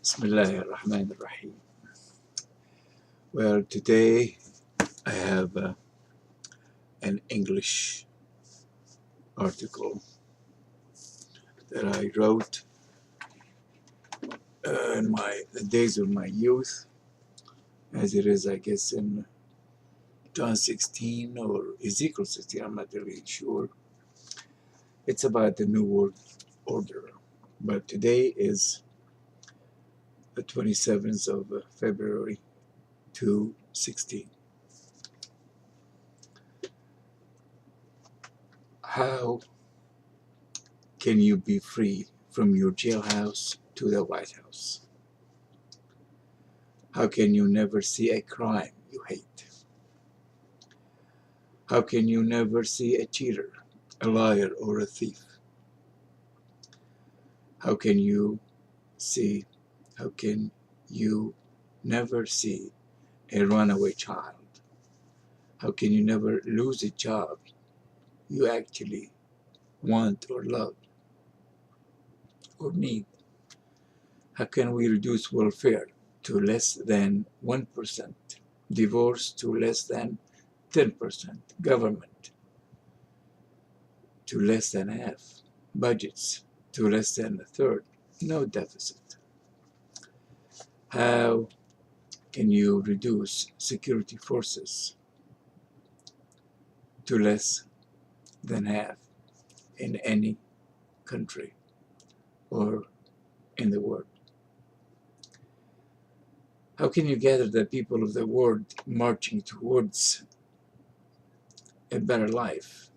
Bismillahirrahmanirrahim. Well, today I have an English article that I wrote in the days of my youth, as it is, I guess, in John 16 or Ezekiel 16, I'm not really sure. It's about the New World Order. But today is the 27th of February 2016. How can you be free from your jailhouse to the White House? How can you never see a crime you hate? How can you never see a cheater, a liar, or a thief? How can you never see a runaway child? How can you never lose a job you actually want or love or need? How can we reduce welfare to less than 1%, divorce to less than 10%, government to less than half, budgets to less than a third, no deficit? How can you reduce security forces to less than half in any country or in the world? How can you gather the people of the world marching towards a better life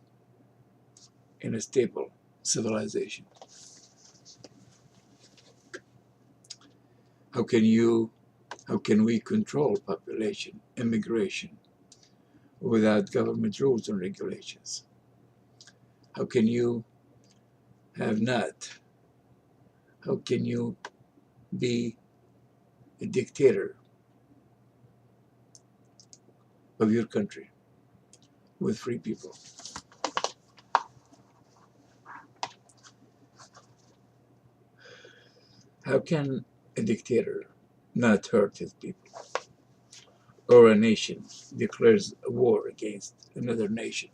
in a stable civilization? How can we control population, immigration, without government rules and regulations? How can you be a dictator of your country with free people? How can a dictator not hurt his people? Or a nation declares a war against another nation?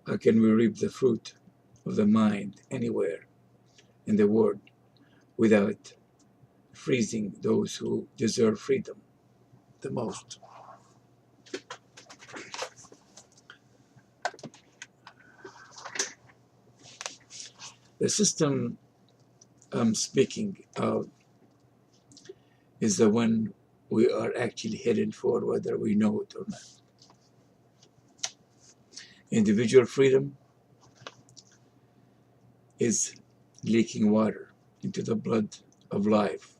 How can we reap the fruit of the mind anywhere in the world without freezing those who deserve freedom the most? The system I'm speaking of is the one we are actually headed for, whether we know it or not. Individual freedom is leaking water into the blood of life,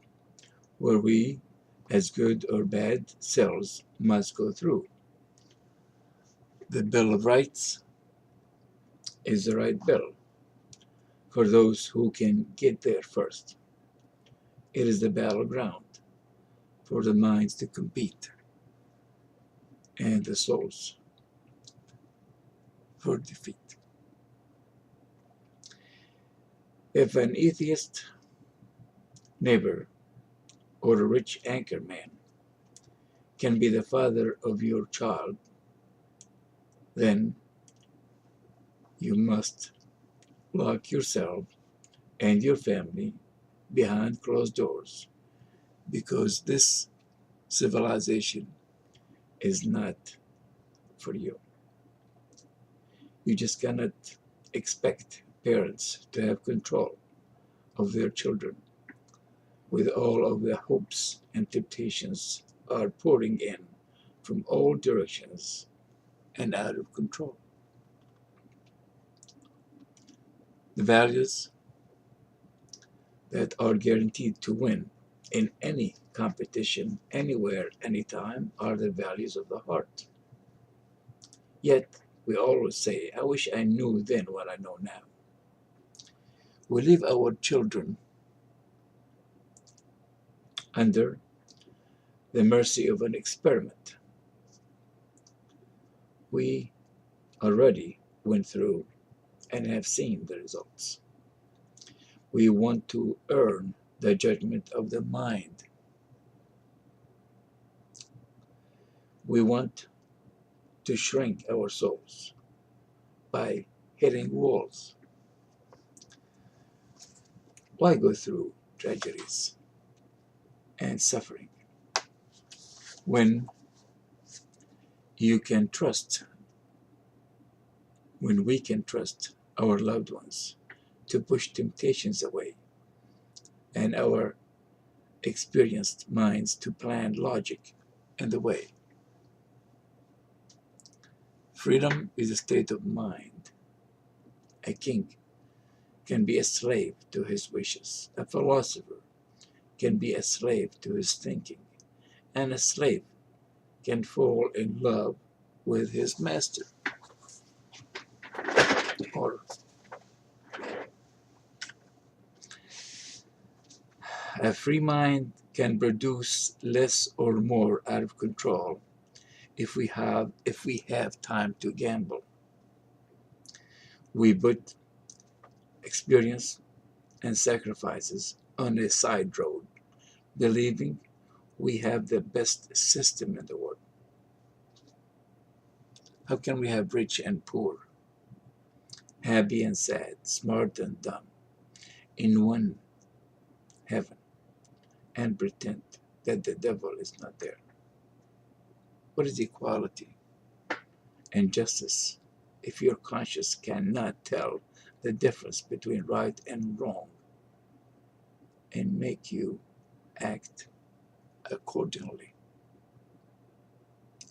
where we, as good or bad cells, must go through. The Bill of Rights is the right bill for those who can get there first. It is the battleground for the minds to compete and the souls for defeat. If an atheist neighbor or a rich anchor man can be the father of your child, then you must lock yourself and your family behind closed doors, because this civilization is not for you. You just cannot expect parents to have control of their children with all of the hopes and temptations are pouring in from all directions and out of control. The values that are guaranteed to win in any competition, anywhere, anytime, are the values of the heart. Yet, we always say, I wish I knew then what I know now. We leave our children under the mercy of an experiment. We already went through and have seen the results. We want to earn the judgment of the mind. We want to shrink our souls by hitting walls. Why go through tragedies and suffering when you can trust, when we can trust our loved ones to push temptations away and our experienced minds to plan logic in the way? Freedom is a state of mind. A king can be a slave to his wishes. A philosopher can be a slave to his thinking. And a slave can fall in love with his master. Or a free mind can produce less or more out of control if we have time to gamble. We put experience and sacrifices on a side road, believing we have the best system in the world. How can we have rich and poor, happy and sad, smart and dumb, in one heaven and pretend that the devil is not there? What is equality and justice if your conscience cannot tell the difference between right and wrong and make you act accordingly,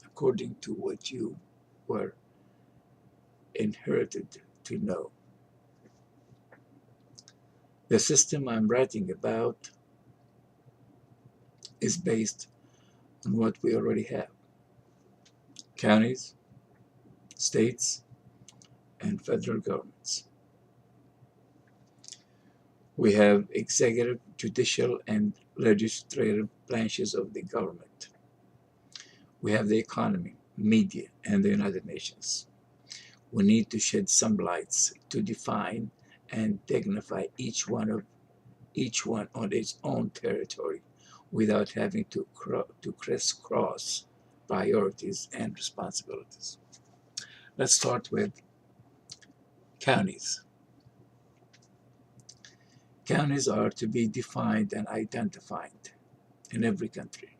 according to what you were inherited to know? The system I'm writing about is based on what we already have: counties, states, and federal governments. We have executive, judicial, and legislative branches of the government. We have the economy, media, and the United Nations. We need to shed some lights to define and dignify each one on its own territory without having to crisscross priorities and responsibilities. Let's start with counties. Counties are to be defined and identified in every country,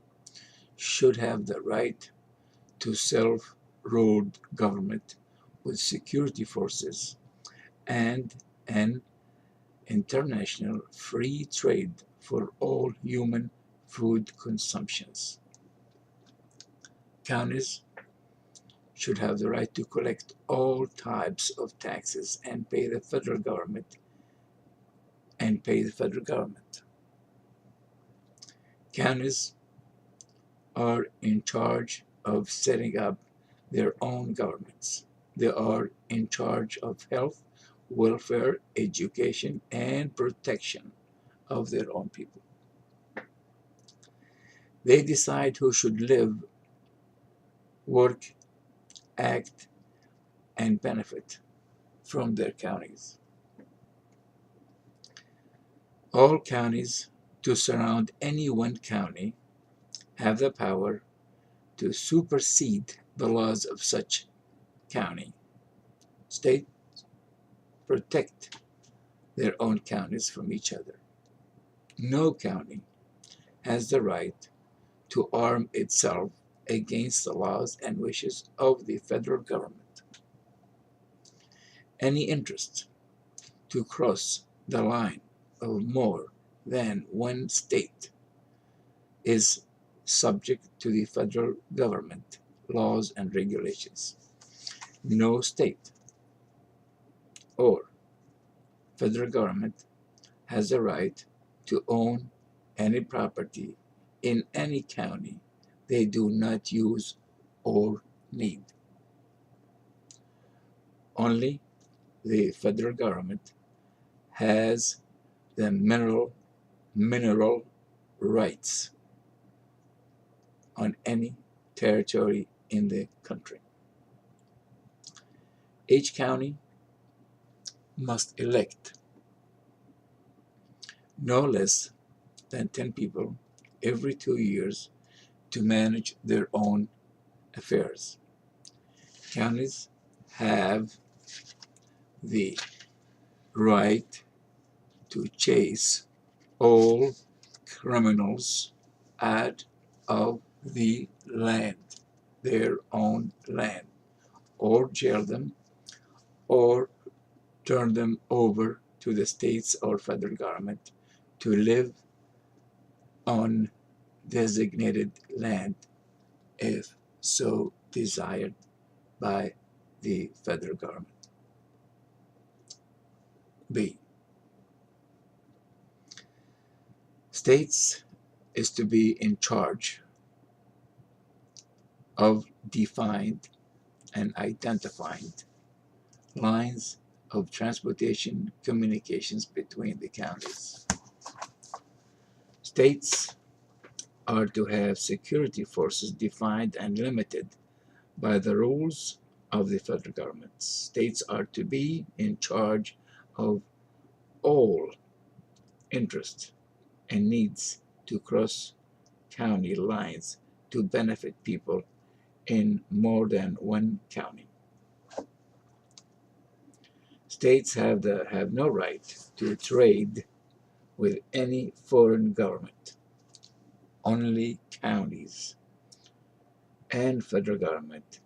should have the right to self-ruled government with security forces and an international free trade for all human food consumptions. Counties should have the right to collect all types of taxes and pay the federal government. Counties are in charge of setting up their own governments. They are in charge of health, welfare, education, and protection of their own people. They decide who should live, work, act, and benefit from their counties. All counties to surround any one county have the power to supersede the laws of such county. States protect their own counties from each other. No county has the right to arm itself against the laws and wishes of the federal government. Any interest to cross the line of more than one state is subject to the federal government laws and regulations. No state or federal government has the right to own any property in any county they do not use or need. Only the federal government has the mineral rights on any territory in the country. Each county must elect no less than 10 people every 2 years to manage their own affairs. Counties have the right to chase all criminals out of the land, their own land, or jail them, or turn them over to the states or federal government to live on designated land if so desired by the federal government. B. States is to be in charge of defined and identified lines of transportation communications between the counties. States are to have security forces defined and limited by the rules of the federal government. States are to be in charge of all interests and needs to cross county lines to benefit people in more than one county. States have no right to trade with any foreign government. Only counties and federal government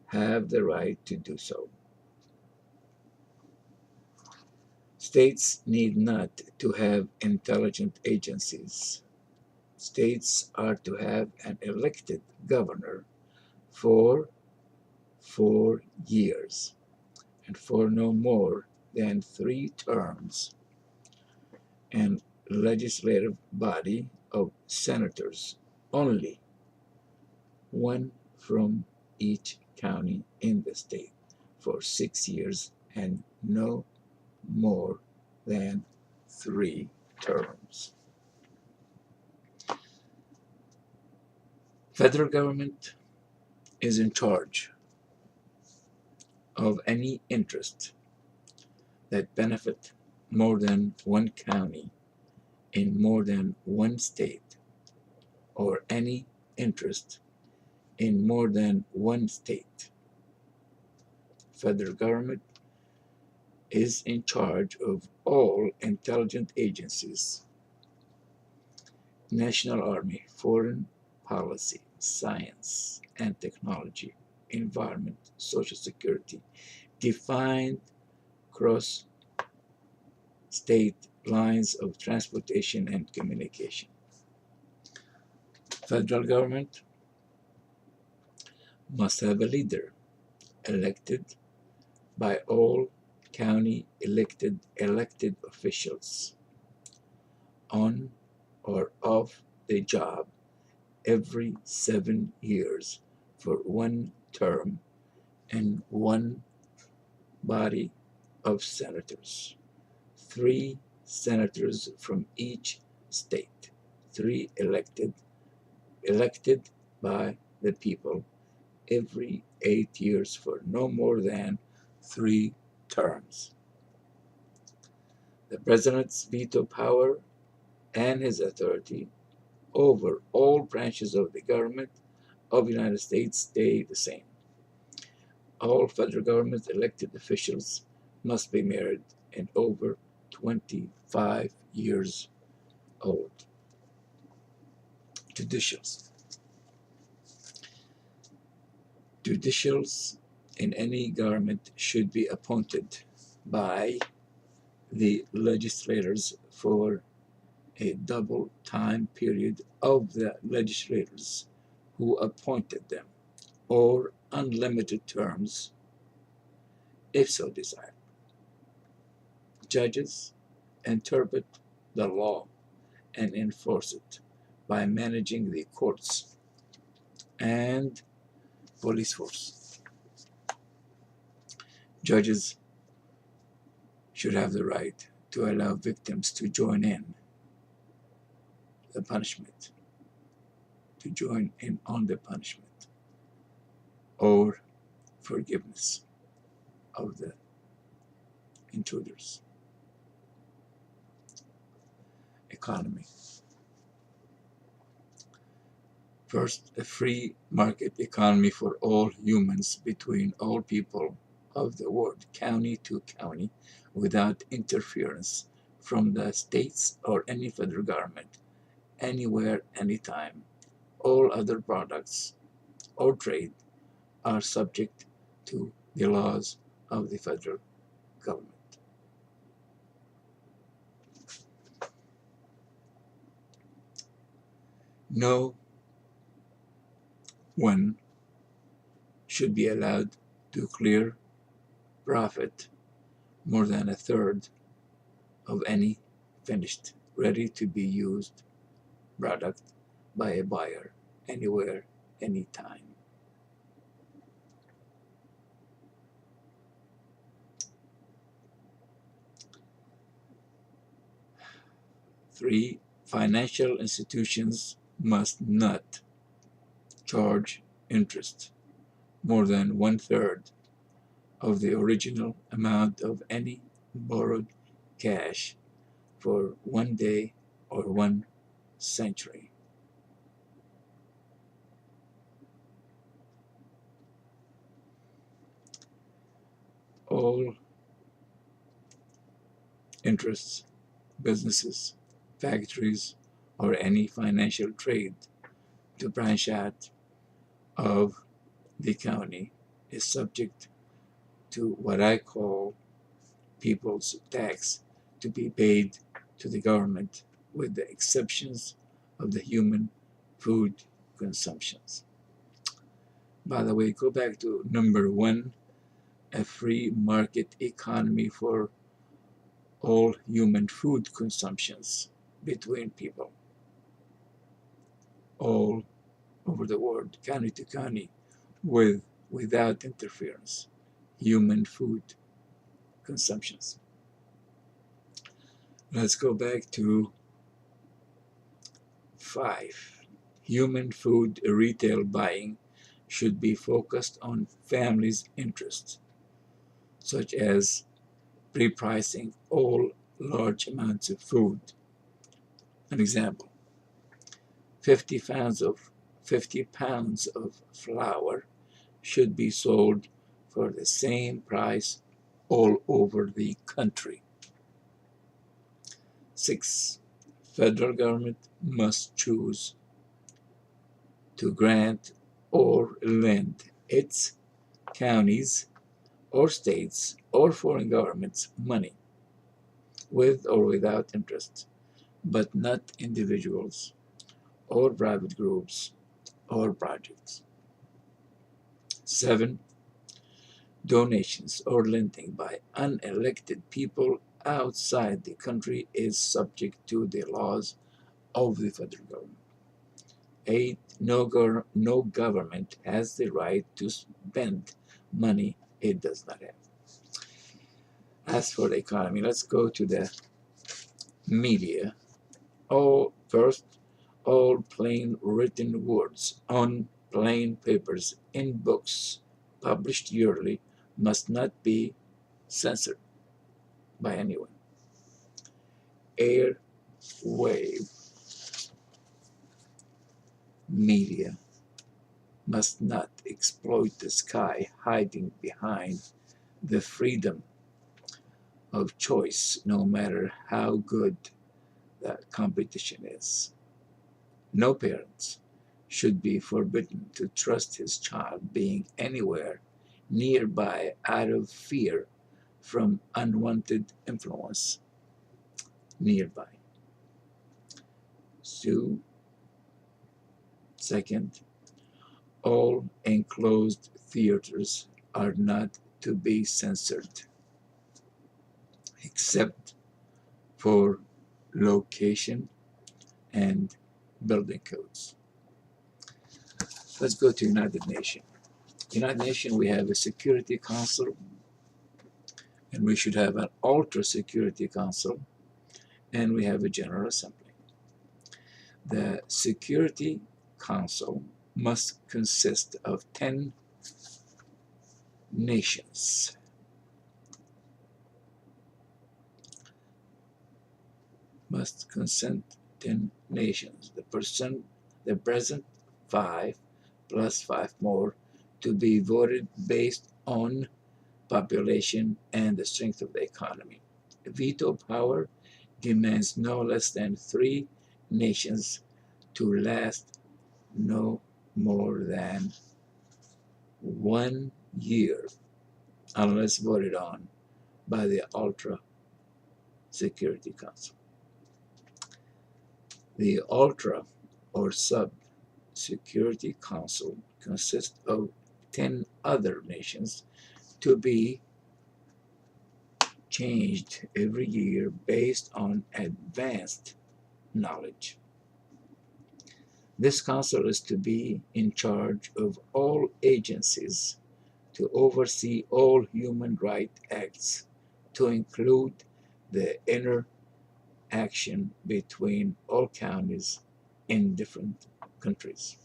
have the right to do so. States need not to have intelligence agencies. States are to have an elected governor for 4 years and for no more than 3 terms, and legislative body of senators, only one from each county in the state, for 6 years and no more than 3 terms. Federal government is in charge of any interest that benefit more than one county in more than one state, or any interest in more than one state. Federal government is in charge of all intelligence agencies, National Army, foreign policy, science and technology, environment, social security, defined cross state lines of transportation and communication. Federal government must have a leader elected by all county elected officials on or off the job every 7 years for one term and one body of senators. 3 senators from each state, 3 elected by the people every 8 years for no more than 3 terms. The president's veto power and his authority over all branches of the government of the United States stay the same. All federal government elected officials must be married and over 25 years old. Judicials. Judicials in any government should be appointed by the legislators for a double time period of the legislators who appointed them, or unlimited terms if so desired. Judges interpret the law and enforce it by managing the courts and police force. Judges should have the right to allow victims to join in the punishment, to join in on the punishment or forgiveness of the intruders. economy. First, a free market economy for all humans between all people of the world, county to county, without interference from the states or any federal government, anywhere, anytime. All other products or trade are subject to the laws of the federal government. No one should be allowed to clear profit more than a third of any finished, ready to be used product by a buyer anywhere, anytime. 3, financial institutions must not charge interest more than one-third of the original amount of any borrowed cash for 1 day or 1 century. All interests, businesses, factories, or any financial trade to branch out of the county is subject to what I call people's tax to be paid to the government, with the exceptions of the human food consumptions. By the way, go back to number 1, a free market economy for all human food consumptions between people all over the world, county to county, without interference, human food consumptions. Let's go back to 5. Human food retail buying should be focused on families' interests, such as pre-pricing all large amounts of food. An example, 50 pounds of flour should be sold for the same price all over the country. 6. Federal government must choose to grant or lend its counties or states or foreign governments money with or without interest, but not individuals or private groups or projects. 7. Donations or lending by unelected people outside the country is subject to the laws of the federal government. 8. No government has the right to spend money it does not have. As for the economy, let's go to the media. First, all plain written words on plain papers in books published yearly must not be censored by anyone. Airwave media must not exploit the sky, hiding behind the freedom of choice, no matter how good the competition is. No parent should be forbidden to trust his child being anywhere nearby out of fear from unwanted influence nearby. So, second, all enclosed theaters are not to be censored, except for location and building codes. Let's go to United Nations. United Nations, we have a Security Council, and we should have an Ultra Security Council, and we have a General Assembly. The Security Council must consist of 10 nations. Must consent 10 nations. The present 5 plus 5 more to be voted based on population and the strength of the economy. Veto power demands no less than 3 nations to last no more than 1 year unless voted on by the Ultra Security Council. The Ultra or Sub Security Council consists of 10 other nations to be changed every year based on advanced knowledge. This council is to be in charge of all agencies to oversee all human rights acts, to include the interaction between all counties in different countries.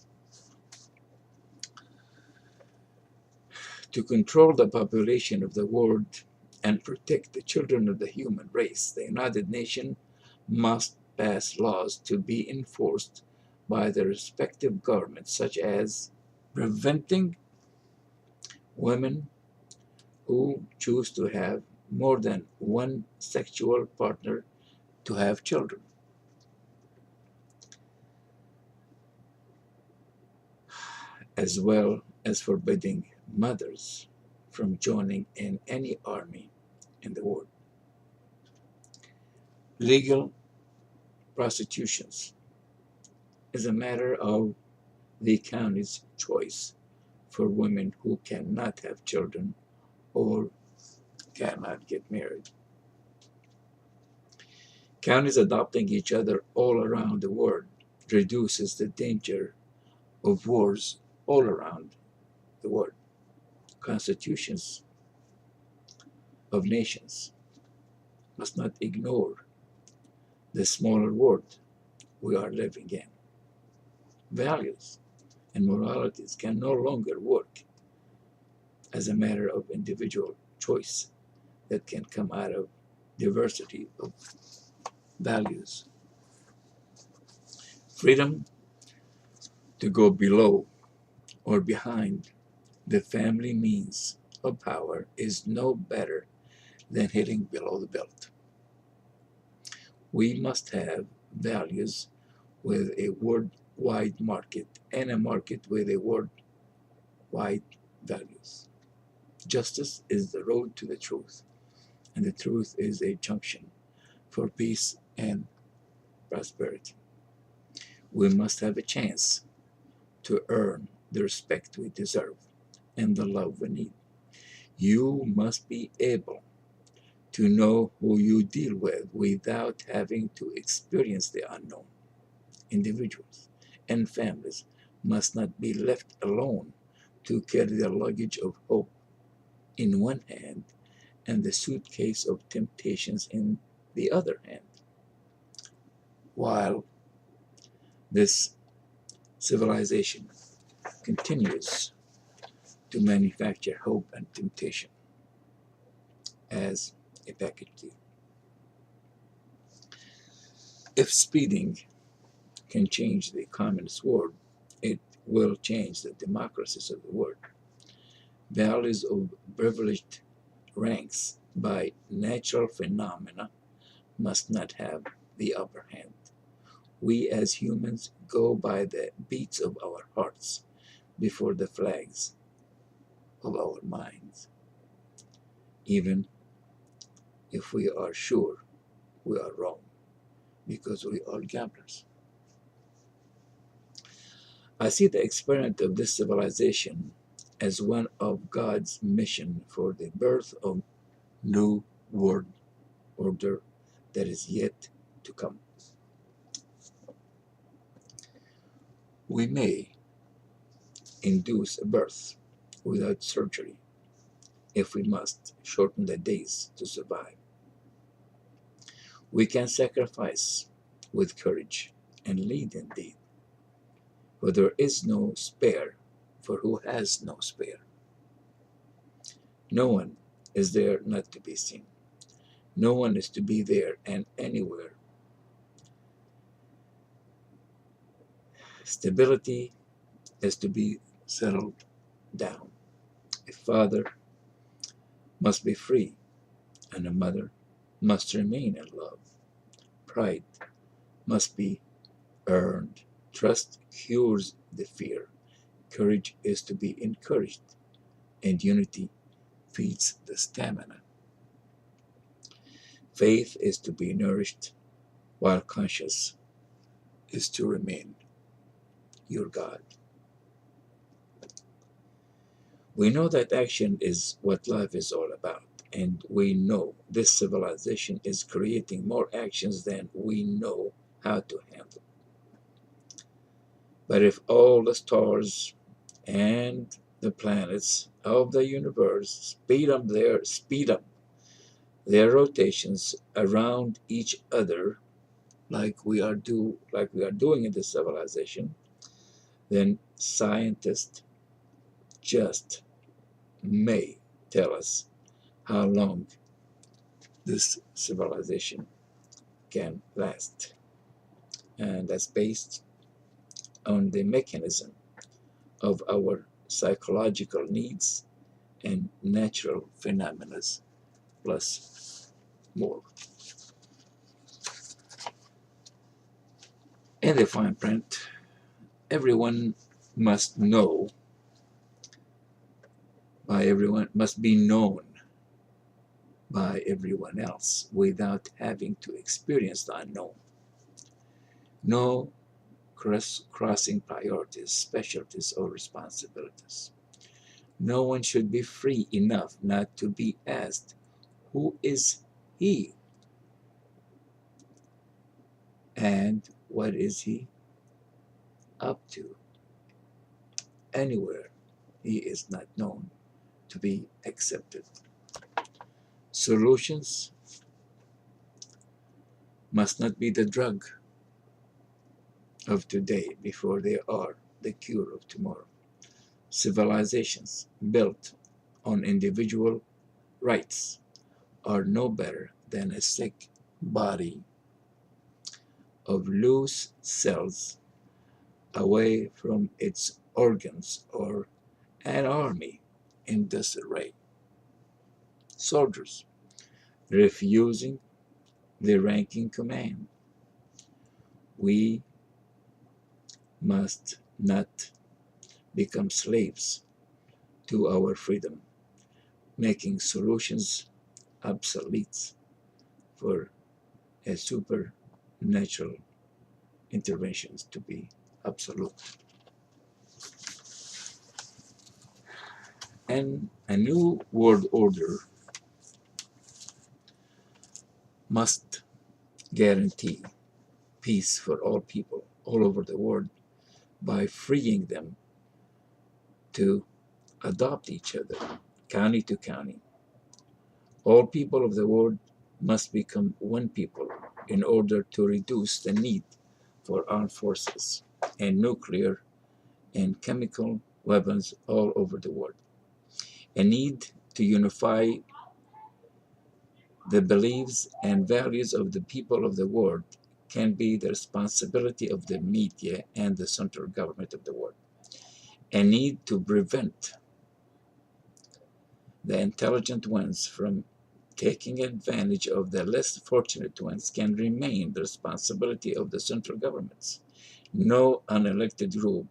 To control the population of the world and protect the children of the human race, the United Nations must pass laws to be enforced by the respective governments, such as preventing women who choose to have more than one sexual partner to have children, as well as forbidding mothers from joining in any army in the world. Legal prostitutions is a matter of the county's choice for women who cannot have children or cannot get married. Counties adopting each other all around the world reduces the danger of wars all around the world. Constitutions of nations must not ignore the smaller world we are living in. Values and moralities can no longer work as a matter of individual choice that can come out of diversity of values. Freedom to go below or behind the family means of power is no better than hitting below the belt. We must have values with a worldwide market and a market with a worldwide values. Justice is the road to the truth, and the truth is a junction for peace and prosperity. We must have a chance to earn the respect we deserve and the love we need. You must be able to know who you deal with without having to experience the unknown. Individuals and families must not be left alone to carry the luggage of hope in one hand and the suitcase of temptations in the other hand. While this civilization continues to manufacture hope and temptation as a package deal. If speeding can change the communist world, it will change the democracies of the world. Values of privileged ranks by natural phenomena must not have the upper hand. We as humans go by the beats of our hearts before the flags of our minds, even if we are sure we are wrong, because we are gamblers. I see the experiment of this civilization as one of God's mission for the birth of new world order that is yet to come. We may induce a birth without surgery if we must shorten the days to survive. We can sacrifice with courage and lead indeed, for there is no spare for who has no spare. No one is there not to be seen. No one is to be there and anywhere Stability is to be settled down. A father must be free, and a mother must remain in love. Pride must be earned. Trust cures the fear. Courage is to be encouraged, and unity feeds the stamina. Faith is to be nourished, while conscience is to remain your God. We know that action is what life is all about, and we know this civilization is creating more actions than we know how to handle. But if all the stars and the planets of the universe speed up their rotations around each other like we are doing in this civilization, then scientists just may tell us how long this civilization can last. And that's based on the mechanism of our psychological needs and natural phenomena plus more. In the fine print, everyone must know by everyone, must be known by everyone else without having to experience the unknown. No crossing priorities, specialties, or responsibilities. No one should be free enough not to be asked, who is he and what is he up to? Anywhere he is not known to be accepted. Solutions must not be the drug of today before they are the cure of tomorrow. Civilizations built on individual rights are no better than a sick body of loose cells away from its organs, or an army in disarray. Soldiers refusing the ranking command. We must not become slaves to our freedom, making solutions obsolete for a supernatural interventions to be absolute. And a new world order must guarantee peace for all people all over the world by freeing them to adopt each other, county to county. All people of the world must become one people in order to reduce the need for armed forces and nuclear and chemical weapons all over the world. A need to unify the beliefs and values of the people of the world can be the responsibility of the media and the central government of the world. A need to prevent the intelligent ones from taking advantage of the less fortunate ones can remain the responsibility of the central governments. No unelected group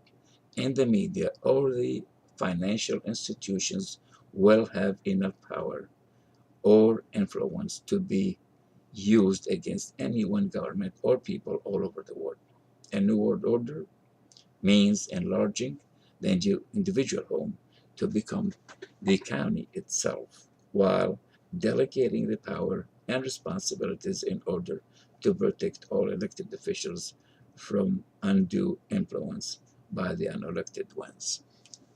in the media or the financial institutions will have enough power or influence to be used against any one government or people all over the world. A new world order means enlarging the individual home to become the county itself, while delegating the power and responsibilities in order to protect all elected officials from undue influence by the unelected ones.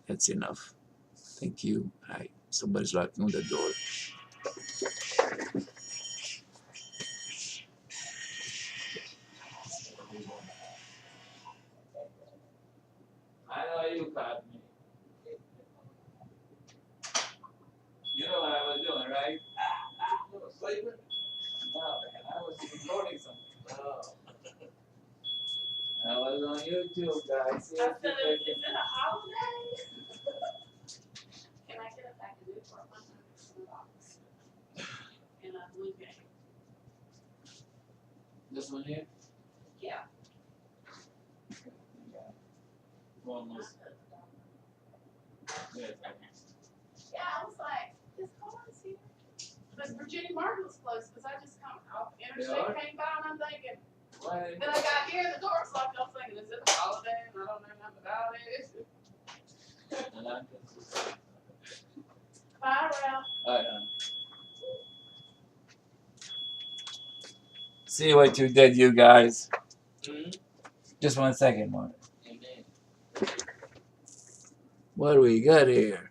That's enough. Thank you. Hi. Somebody's knocking on the door. I know you caught me. You know what I was doing, right? You were sleeping? No, man. I was recording something. Oh. I was on YouTube, guys. See I if said, you is it a holiday? Can I get a pack of this for $100? And a blue game. This one here? Yeah. Almost. Yeah, I was like, his car's here. But Virginia Martin's close because I just come off interstate, came by, and I'm thinking, Why? then I got here, the door's locked. I was thinking, is it a holiday? And I don't know nothing about it. Bye, Ralph. See what you did, you guys. Just 1 second more. What do we got here?